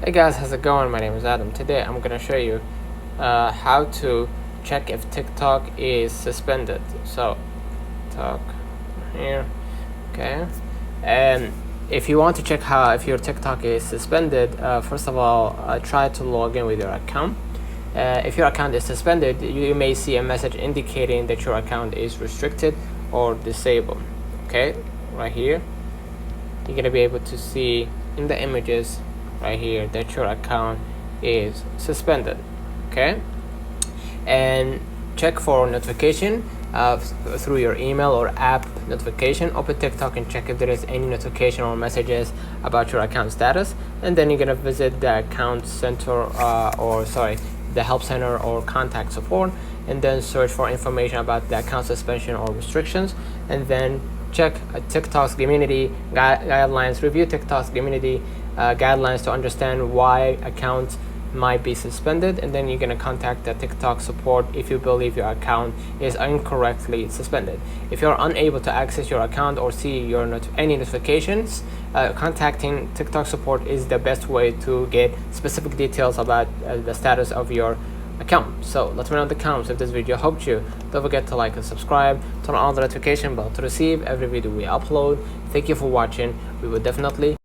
Hey guys, how's it going? My name is Adam. Today I'm gonna show you how to check if TikTok is suspended. So, talk here, okay. And if you want to check if your TikTok is suspended, first of all, try to log in with your account. If your account is suspended, you may see a message indicating that your account is restricted or disabled. Okay, right here, you're gonna be able to see in the images right here that your account is suspended. Okay, and check for notification through your email or app notification. Open TikTok and check if there is any notification or messages about your account status, and then you're gonna visit the account center the help center or contact support, and then search for information about the account suspension or restrictions, and then check TikTok's community guidelines. Review TikTok's community guidelines to understand why accounts might be suspended, and then you're going to contact the TikTok support if you believe your account is incorrectly suspended. If you're unable to access your account or see your any notifications, contacting TikTok support is the best way to get specific details about the status of your account. So let me know in the comments if this video helped you. Don't forget to like and subscribe, turn on the notification bell to receive every video we upload. Thank you for watching. We will definitely